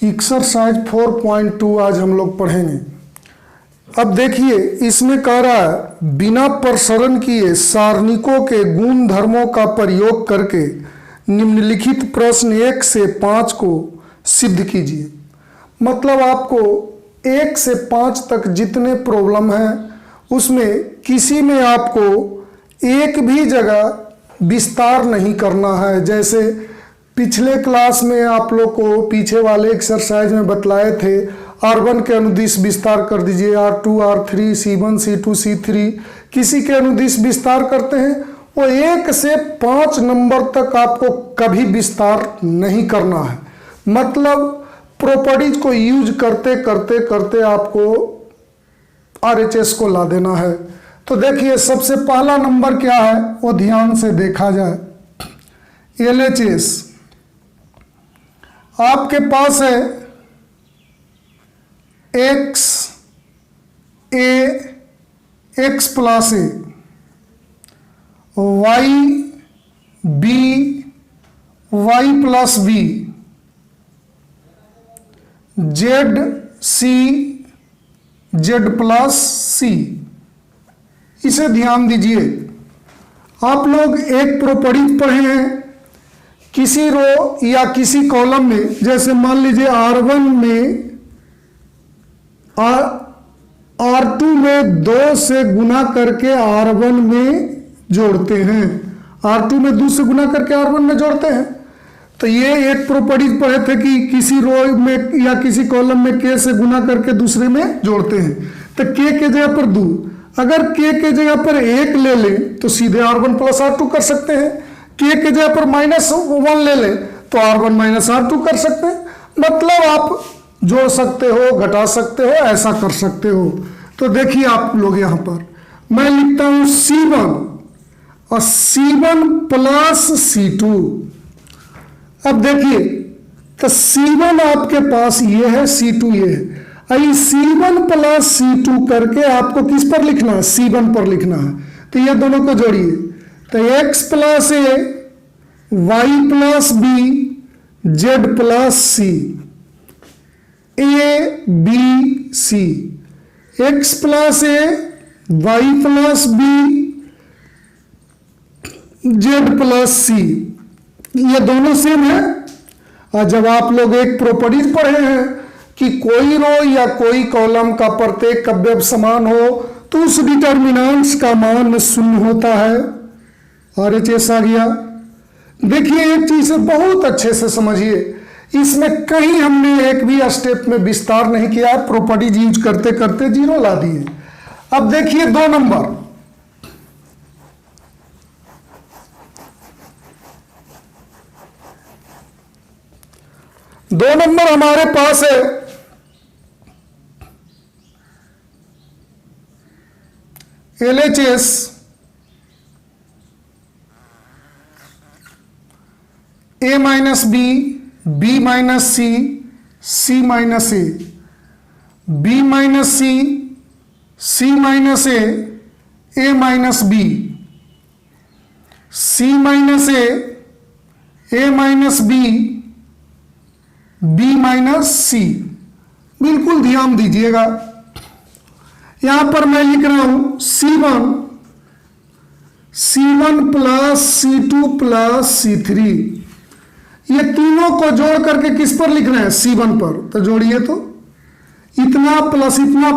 Exercise 4.2 आज हम लोग पढ़ेंगे। अब देखिए, इसमें कह रहा है बिना प्रसरण किए सारणिकों के गुण धर्मों का प्रयोग करके निम्नलिखित प्रश्न 1 से 5 को सिद्ध कीजिए। मतलब आपको 1 से 5 तक जितने प्रॉब्लम हैं उसमें किसी में आपको एक भी जगह विस्तार नहीं करना है। जैसे पिछले क्लास में आप लोग को पीछे वाले एक्सरसाइज में बतलाए थे, R1 के अनुदिश विस्तार कर दीजिए, R2, R3, C1, C2, C3 किसी के अनुदिश विस्तार करते हैं। वो 1 से 5 नंबर तक आपको कभी विस्तार नहीं करना है। मतलब प्रॉपर्टीज को यूज करते करते करते आपको RHS को ला देना है। तो देखिए, सबसे पहला नंबर क्या है वो ध्यान से देखा जाए। LHS आपके पास है x plus a, y b, y plus b, z plus c। इसे ध्यान दीजिए। आप लोग एक प्रॉपर्टी पढ़े हैं किसी रो या किसी कॉलम में, जैसे मान लीजिए R1 में R2 में 2 से गुना करके R1 में जोड़ते हैं, R2 में 2 से गुना करके R1 में जोड़ते हैं। तो ये एक प्रॉपर्टी पढ़े थे कि किसी रो में या किसी कॉलम में K से गुना करके दूसरे में जोड़ते हैं। तो K के जगह पर 2, अगर K के जगह पर 1 ले लें तो सीधे R1 प्लस R2 कर सकते हैं। K के जगह पर -1 ले लें तो R1 माइनस R2 कर सकते हैं। मतलब आप जोड़ सकते हो, घटा सकते हो, ऐसा कर सकते हो। तो देखिए आप लोग यहाँ पर मैं लिखता हूं C1 और C1 प्लस C2। अब देखिए, तो C1 आपके पास ये है, C2 ये है। अभी C1 प्लस C2 करके आपको किस पर लिखना है? C1 पर लिखना है। तो ये दोनों को जोड़िए, तो x plus a, y plus b, z plus c, a b c, x plus a, y plus b, z plus c, ये दोनों सेम है। और जब आप लोग एक प्रॉपर्टीज पढ़े हैं कि कोई रो या कोई कॉलम का प्रत्येक अवयव समान हो तो उस डिटर्मिनेंट्स का मान 0 होता है। RHS आ गया। देखिए, एक चीज बहुत अच्छे से समझिए, इसमें कहीं हमने एक भी स्टेप में विस्तार नहीं किया, प्रॉपर्टीज यूज करते करते 0 ला दिए। अब देखिए 2 नंबर, हमारे पास है LHS A minus B, B minus C, C minus A, B minus C, C minus A minus B, C minus A minus B, B minus C. बिल्कुल ध्यान दीजिएगा, यहां पर मैं लिख रहा हूं C1 plus C2 plus C3। ये तीनों को जोड़ करके किस पर लिखना है? C1 पर। तो जोड़िए, तो इतना प्लस इतना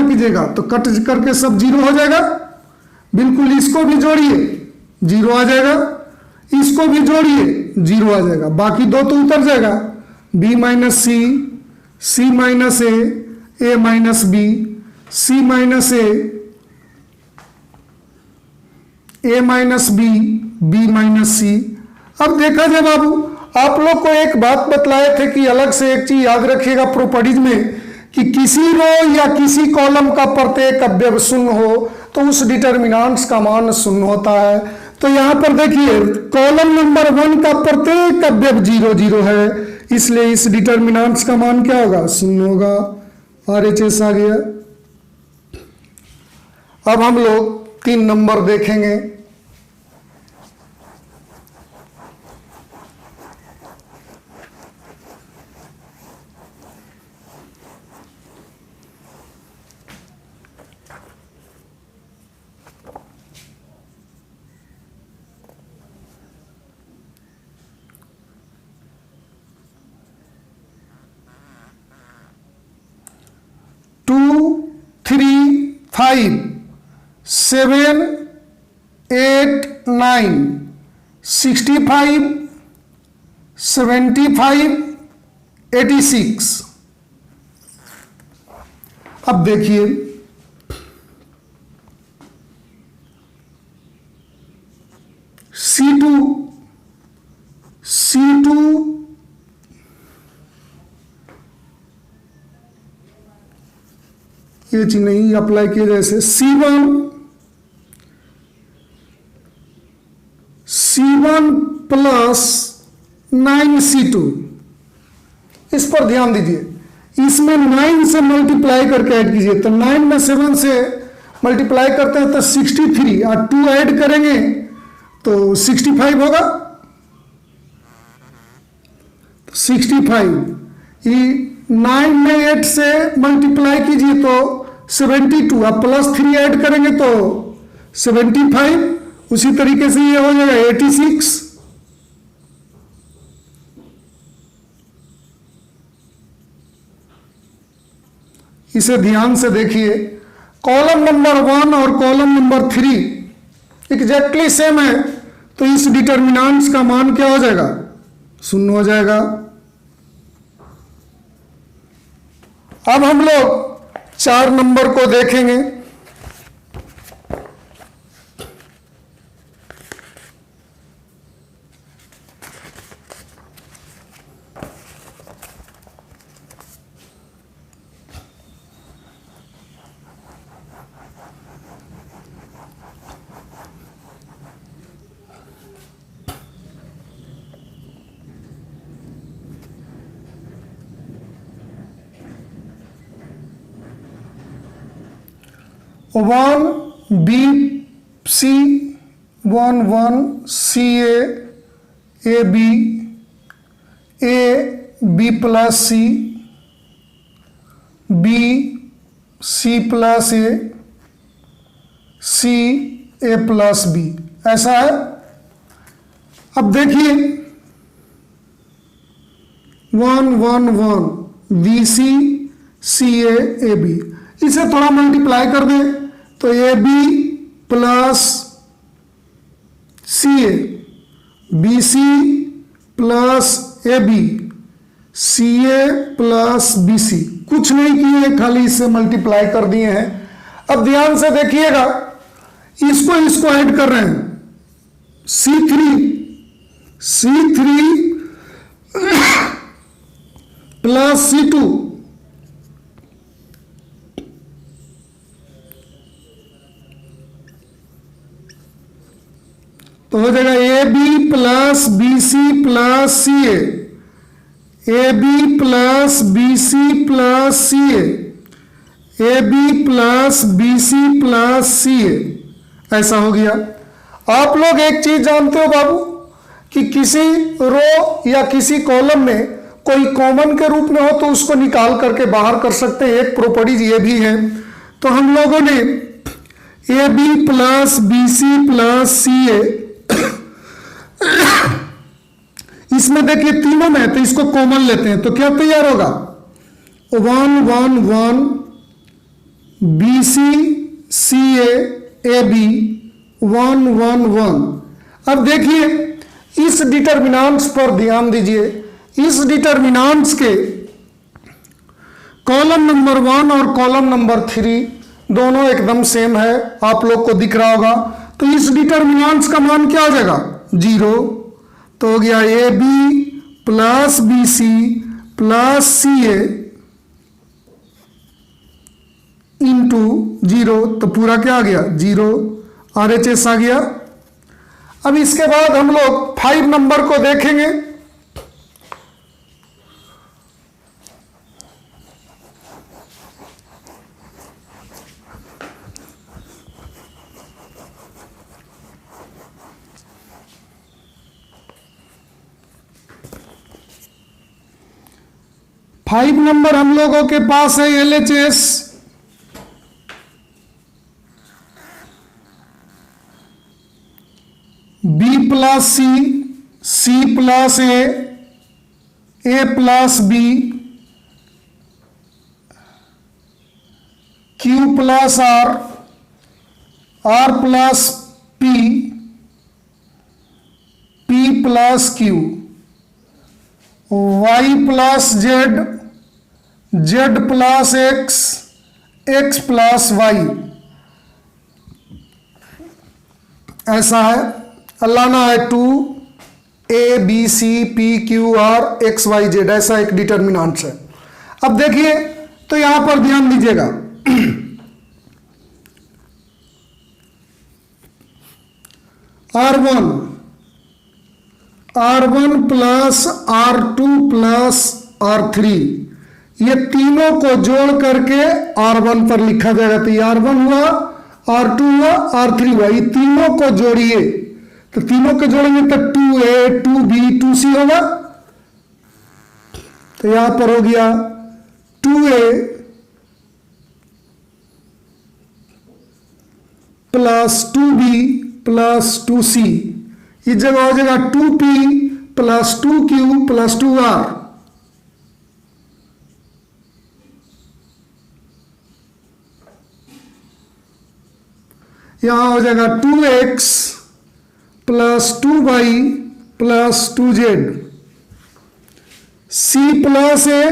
कीजिएगा तो कट करके सब 0 हो जाएगा। बिल्कुल, इसको भी जोड़िए 0 आ जाएगा, इसको भी जोड़िए 0 आ जाएगा, बाकी 2 तो उतर जाएगा। B minus C, C minus A minus B, C minus A minus B, B minus सी। अब देखा जाए बाबू, आप लोग को एक बात बतलाए थे कि अलग से एक चीज याद रखिएगा प्रॉपर्टीज में कि किसी रो या किसी कॉलम का प्रत्येक अवयव 0 हो तो उस डिटर्मिनेंट्स का मान 0 होता है। तो यहां पर देखिए, कॉलम नंबर 1 का प्रत्येक अवयव 0 0 है, इसलिए इस डिटर्मिनेंट्स का मान क्या होगा? 0 होगा। RHS आ गया। अब हम लोग 3 नंबर देखेंगे। 5 7 8 9 65 75 86। अब देखिए C2 ये चीज नहीं अप्लाई किए, जैसे C1 प्लस 9C2, इस पर ध्यान दीजिए। इसमें 9 से मल्टीप्लाई करके ऐड कीजिए, तो 9 में 7 से मल्टीप्लाई करते हैं तो 63 और 2 ऐड करेंगे तो 65 होगा। 65 ये 9 में 8 से मल्टीप्लाई कीजिए तो 72, अब प्लस 3 ऐड करेंगे तो 75, उसी तरीके से ये हो जाएगा 86। इसे ध्यान से देखिए, कॉलम नंबर 1 और कॉलम नंबर 3 एग्जैक्टली सेम है, तो इस डिटर्मिनेंट्स का मान क्या हो जाएगा? 0 हो जाएगा। अब हम लोग 4 नंबर को देखेंगे। One B C 1 1 C A B plus B C plus A plus B, ऐसा है। अब देखिए 1 1 1 बी सी ए बी, इसे थोड़ा मल्टीप्लाई कर दें तो A B plus C A, B C plus A B, C A plus B C, कुछ नहीं किए, खाली इससे मल्टीप्लाई कर दिए हैं। अब ध्यान से देखिएगा, इसको ऐड कर रहे हैं, C3 प्लस C2, तो हो जाएगा A B plus B C plus C A B plus B C plus C A B plus B C plus C A, ऐसा हो गया। आप लोग एक चीज जानते हो बाबू कि किसी रो या किसी कॉलम में कोई कॉमन के रूप में हो तो उसको निकाल करके बाहर कर सकते हैं, एक प्रॉपर्टीज ये भी है। तो हम लोगों ने A B plus B C plus C A, इसमें देखिए तीनों में है तो इसको कॉमन लेते हैं तो क्या तैयार होगा? 1 1 1 बी सी ए बी 1 1 1। अब देखिए इस डिटर्मिनेंट्स पर ध्यान दीजिए, इस डिटर्मिनेंट्स के कॉलम नंबर 1 और कॉलम नंबर 3 दोनों एकदम सेम है, आप लोग को दिख रहा होगा। तो इस डिटर्मिनेंट्स का मान क्या हो जाएगा? 0। तो हो गया A B plus B C plus C A into 0, तो पूरा क्या आ गया? 0 RHS आ गया। अब इसके बाद हम लोग 5 नंबर को देखेंगे। फाइव नंबर हम लोगों के पास है LHS, B plus C plus A plus B, Q plus R, R plus P, P plus Q, Y plus Z, Z plus X, X plus Y, ऐसा है। लाना है 2 A B C P Q R X Y Z, ऐसा एक determinants है। अब देखिए तो यहां पर ध्यान दीजिएगा, R1 plus R2 plus R3, ये तीनों को जोड़ करके R1 पर लिखा जाएगा। तो ये R1 हुआ, R2 हुआ, R3 हुआ, ये तीनों को जोड़िए, तो तीनों को जोड़ेंगे तो 2A 2B 2C होगा। तो यहां पर हो गया 2A plus 2B plus 2C, इस जगह हो जाएगा 2P plus 2Q plus 2R, यहां हो जाएगा 2X plus 2Y plus 2Z, C plus A,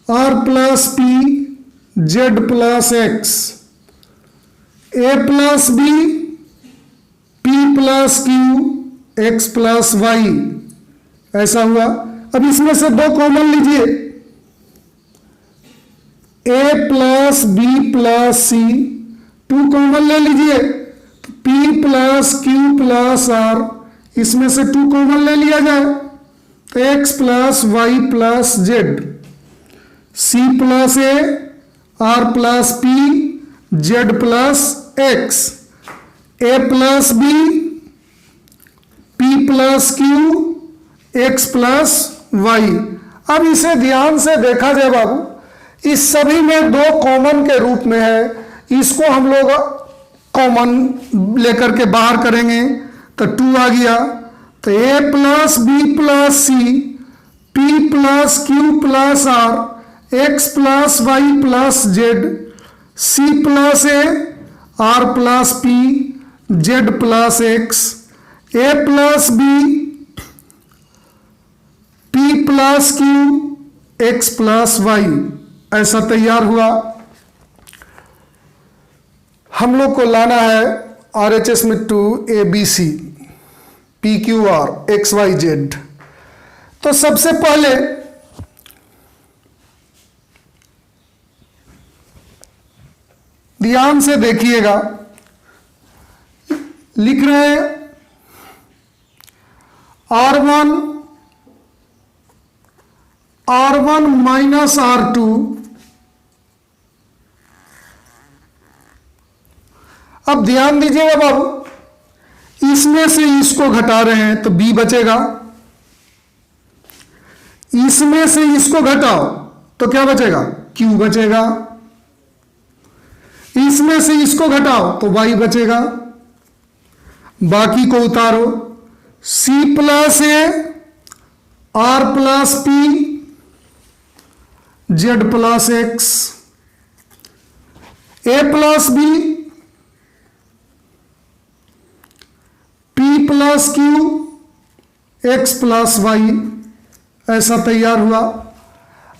R plus P, Z plus X, A plus B, P plus Q, X plus Y, ऐसा हुआ। अब इसमें से दो कॉमन लीजिए, A plus B plus C, 2 common ले लीजिए, P plus Q plus R, इसमें से 2 कॉमन ले लिया जाए तो X plus Y plus Z, C plus A, R plus P, Z plus X, A plus B, P plus Q, X plus Y। अब इसे ध्यान से देखा जाए बाबू, इस सभी में 2 कॉमन के रूप में है, इसको हम लोग कॉमन लेकर के बाहर करेंगे तो 2 आ गया। तो A plus B plus C, P plus Q plus R, X plus Y plus Z, C plus A, R plus P, Z plus X, A plus B, P plus Q, X plus Y, ऐसा तैयार हुआ। हम लोग को लाना है RHS में 2 ABC PQR XYZ। तो सबसे पहले ध्यान से देखिएगा, लिख रहे हैं R1 माइनस R2, अब ध्यान दीजिएगा बाबू, इसमें से इसको घटा रहे हैं तो B बचेगा, इसमें से इसको घटाओ तो क्या बचेगा, Q बचेगा, इसमें से इसको घटाओ तो Y बचेगा, बाकी को उतारो, C plus A, R plus P, Z plus X, A plus B, P plus Q, X plus Y, ऐसा तैयार हुआ।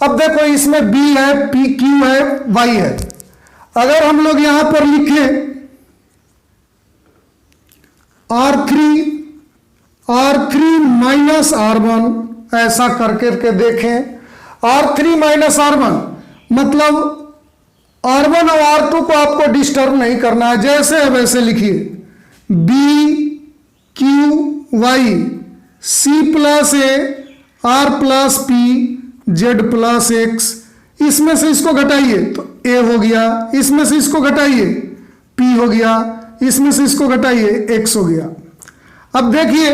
अब देखो इसमें B है, P Q है, Y है। अगर हम लोग यहां पर लिखें R3 माइनस R1, ऐसा करके देखें, R3 माइनस R1 मतलब R1 और R2 को आपको डिस्टर्ब नहीं करना है, जैसे है वैसे लिखिए, B Q Y, C plus A, R plus P, Z plus X, इसमें से इसको घटाइए तो A हो गया, इसमें से इसको घटाइए P हो गया, इसमें से इसको घटाइए X हो गया। अब देखिए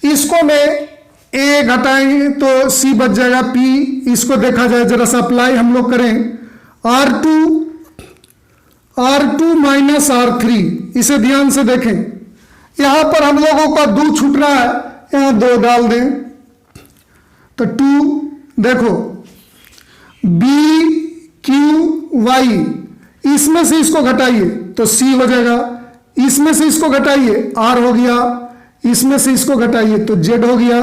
इसको में A घटाएंगे तो C बच जाएगा, P, इसको देखा जाए जरा सा अप्लाई हम लोग करें, R2 माइनस R3, इसे ध्यान से देखें, यहां पर हम लोगों का 2 छूट रहा है, यहां 2 डाल दें तो 2, देखो B Q Y, इसमें से इसको घटाइए तो सी हो जाएगा। इसमें से इसको घटाइए, आर हो गया, इसमें से इसको घटाइए तो जेड हो गया,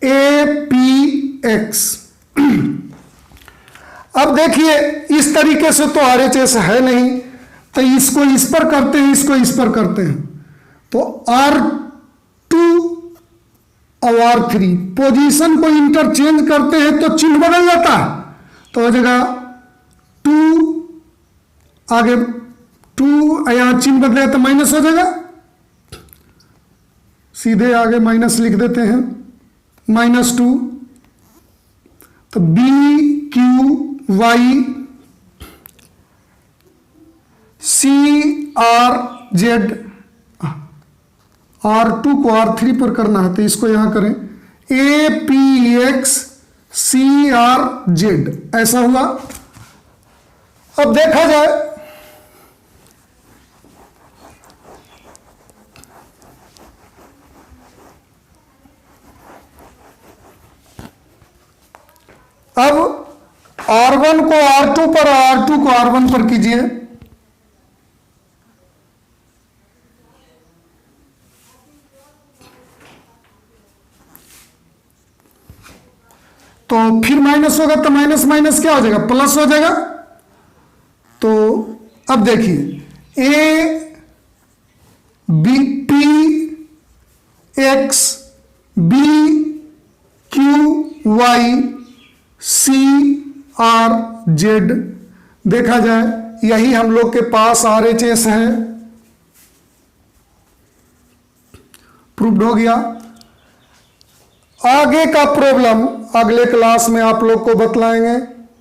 ए पी एक्स। अब देखिए इस तरीके से तो RHS है नहीं, तो इसको इस पर करते हैं, इसको इस पर करते हैं, तो R2 और R3 पोजीशन को इंटरचेंज करते हैं तो चिन्ह बदल जाता है, तो हो जाएगा 2, आगे 2 यहां चिन्ह बदलेगा तो माइनस हो जाएगा, सीधे आगे माइनस लिख देते हैं, -2, तो BQY CRZ, R2 को R3 पर करना है तो इसको यहां करें APX CRZ, ऐसा हुआ। अब देखा जाए अब R1 को R2 पर, R2 को R1 पर कीजिए, तो फिर माइनस होगा तो माइनस माइनस क्या हो जाएगा, प्लस हो जाएगा। तो अब देखिए A B P X B Q Y C R Z, देखा जाए यही हम लोग के पास RHS है, प्रूव्ड हो गया। आगे का प्रॉब्लम अगले क्लास में आप लोग को बतलाएंगे।